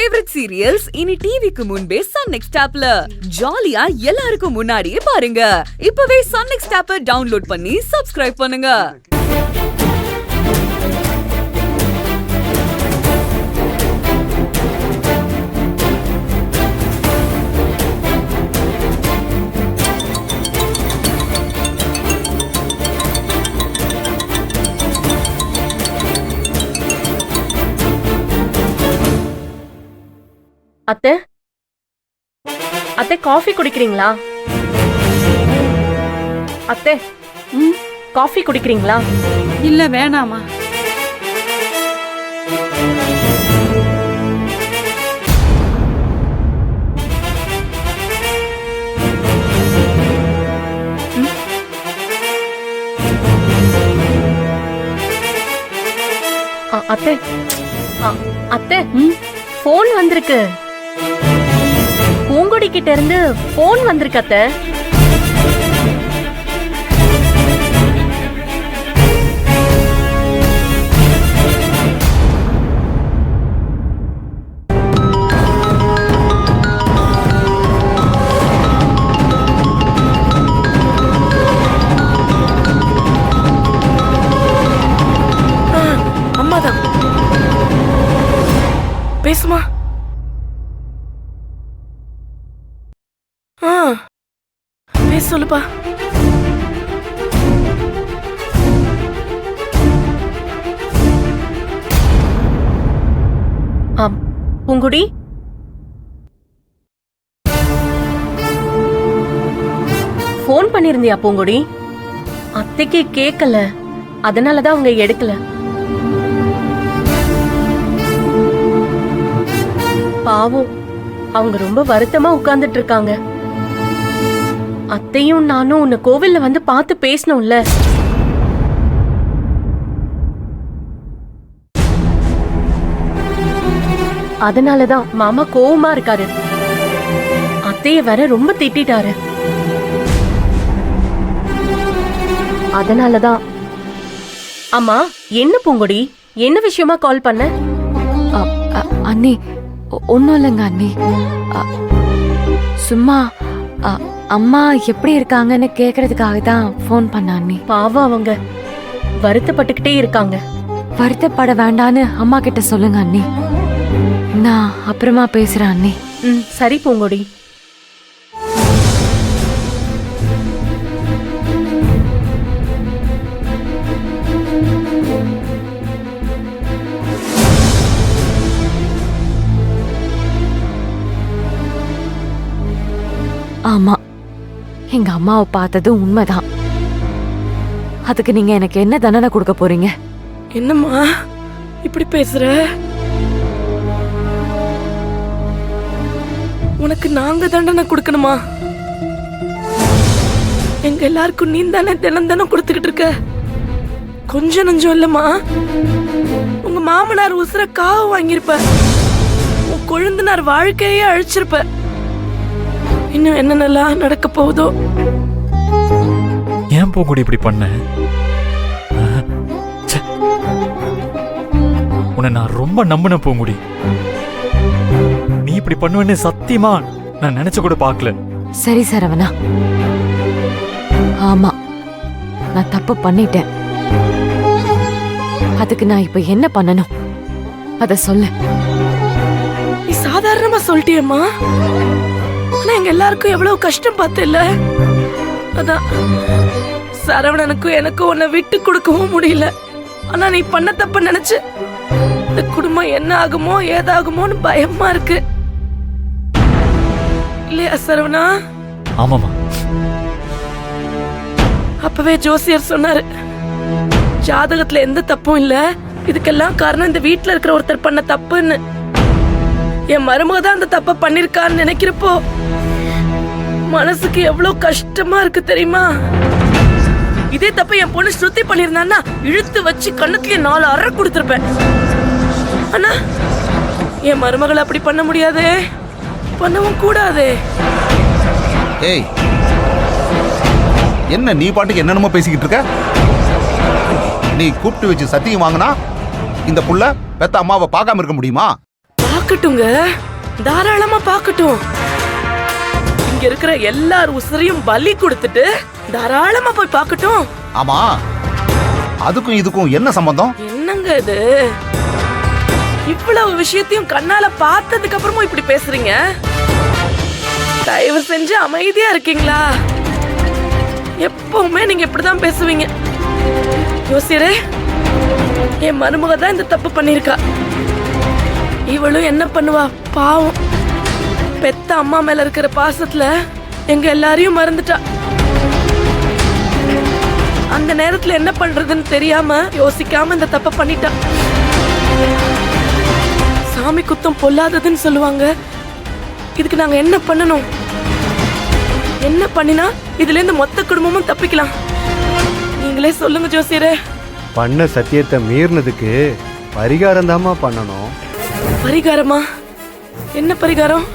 Favourite serials இனி டிவிக்கு முன்பே சன் நெக்ஸ்ட் ஆப்ல ஜாலியா எல்லாருக்கும் முன்னாடியே பாருங்க. இப்பவே சன் நெக்ஸ்ட் ஆப்பை டவுன்லோட் பண்ணி சப்ஸ்கிரைப் பண்ணுங்க. அத்தை அத்தை காஃபி குடிக்கிறீங்களா? அத்தை காஃபி குடிக்கிறீங்களா? இல்ல வேணாமா. அத்தை அத்தை போன் வந்திருக்கு. பூங்கொடி கிட்ட இருந்து போன் வந்திருக்கு அத்தை. அம்மாதான் பேசுமா. பேச சொல்லுப்பா. பூங்குடி போன் பண்ணிருந்தியா? பூங்குடி அத்தைக்கு கேக்கல, அதனாலதான் அவங்க எடுக்கல. பாவம், அவங்க ரொம்ப வருத்தமா உட்கார்ந்துட்டு இருக்காங்க. அத்தையும் நானும் உன்னை கோவில்ல வந்து பார்த்து பேசணும்ல. அதனாலதான் மாமா கோவமா இருக்காரு. அத்தைய வேற ரொம்ப திட்டாரு. அதனாலதான். அம்மா என்ன பூங்கொடி, என்ன விஷயமா கால் பண்ண? அண்ணி ஒன்னும் இல்லைங்க அண்ணி, சும்மா அம்மா எப்படி இருக்காங்கன்னு கேக்குறதுக்காக தான் போன் பண்ண அண்ணி. பாவம், அவங்க வருத்தப்பட்டுக்கிட்டே இருக்காங்க. வருத்தப்பட வேண்டான்னு அம்மா கிட்ட சொல்லுங்க அண்ணி, நான் அப்புறமா பேசுறேன் அண்ணி. சரி பூங்கொடி. ஆமா, எங்க அம்மாவை பார்த்தது உண்மைதான். அதுக்கு நீங்க எனக்கு என்ன தண்டனை கொடுக்க போறீங்க? என்னம்மா இப்படி பேசுற? உனக்கு நாங்க தண்டனை கொடுக்கணுமா? எங்க எல்லாருக்கும் நீ தானே தினம் தினம் கொடுத்துக்கிட்டு இருக்க. கொஞ்சம் நஞ்சம் இல்லம்மா. உங்க மாமனார் உசுர காவு வாங்கியிருப்ப, உன் கொழுந்தனார் வாழ்க்கையே அழிச்சிருப்ப. இன்னும் என்னென்னலாம் நடக்க போகுதோ. ஏன் பூங்குடி இப்படி பண்ண? உன்னை நான் ரொம்ப நம்பின பூங்குடி. நீ இப்படி பண்ணுவேன்னு சத்தியமா நான் நினைச்சு கூட பார்க்கல. சரி சரவணா, ஆமா நான் தப்பு பண்ணிட்டேன். அதுக்கு நான் இப்ப என்ன பண்ணணும் அத சொல்லு. நீ சாதாரணமா சொல்லிட்டியம்மா, ஆனா எங்க எல்லாருக்கும் எவ்வளவு கஷ்டம் பார்த்தல. அதான் சரவணனுக்கும் எனக்கும் உன்னை விட்டு கொடுக்கவும் முடியல. ஆனா நீ பண்ண தப்ப நினைச்சு இந்த குடும்பம் என்ன ஆகுமோ ஏதாகுமோன்னு பயமா இருக்கு. இல்லையா சரவணா? ஆமாமா. அப்பவே ஜோசியர் சொன்னாரு, ஜாதகத்துல எந்த தப்பும் இல்ல, இதுக்கெல்லாம் காரணம் இந்த வீட்டுல இருக்கிற ஒருத்தர் பண்ண தப்புன்னு. என் மருமக தான் அந்த தப்ப பண்ணிருக்கான்னு நினைக்கிறப்போ மனசுக்கு எவ்வளவு கஷ்டமா இருக்கு தெரியுமா? இதே தப்ப என் பொண்ணு ஸ்ருதி பண்ணிருந்தான்னா இழுத்து வச்சு கண்ணத்துலயே 4 அறை கொடுத்திருப்பேன். ஆனா என் மருமகளை அப்படி பண்ண முடியாதே, பண்ணவும் கூடாதே. ஏய், என்ன நீ பாட்டுக்கு என்னென்னமோ பேசிக்கிட்டு இருக்க? நீ கூப்பிட்டு வச்சு சத்தியம் வாங்கினா இந்த புள்ள பெத்த அம்மாவை பார்க்காம இருக்க முடியுமா? பாக்கட்டுங்க, தாராளமா பாக்கட்டும். இங்க இருக்கிற எல்லார் உசிரையும் பலி கொடுத்துட்டு தாராளமா போய் பாக்கட்டும். ஆமா, அதுக்கும் இதுக்கும் என்ன சம்பந்தம்? என்னங்க இது? இவ்வளவு விஷயத்தையும் கண்ணால பார்த்ததுக்கு அப்புறமும் இப்படி பேசுறீங்க? தயவு செஞ்சு அமைதியா இருக்கீங்களா? எப்பவுமே நீங்க இப்படிதான் பேசுவீங்க. யோசிரே, என் மருமக தான் இந்த தப்பு பண்ணிருக்கா. இவளும் என்ன பண்ணுவா பாவம். பெத்த அம்மா மேல இருக்கிற பாசத்துல எங்க எல்லாரையும் மறந்துட்டா. அந்த நேரத்துல என்ன பண்றதுன்னு தெரியாம யோசிக்காம இந்த தப்ப பண்ணிட்டா. சாமி குத்தம் பொல்லாததுன்னு சொல்லுவாங்க. இதுக்கு நாங்க என்ன பண்ணணும்? என்ன பண்ணினா இதுல இருந்து மொத்த குடும்பமும் தப்பிக்கலாம்? நீங்களே சொல்லுங்க ஜோசியரே. பண்ண சத்தியத்தை மீறினதுக்கு பரிகாரம் தாமா பண்ணணும். பரிகாரமா? என்ன பரிகாரம்?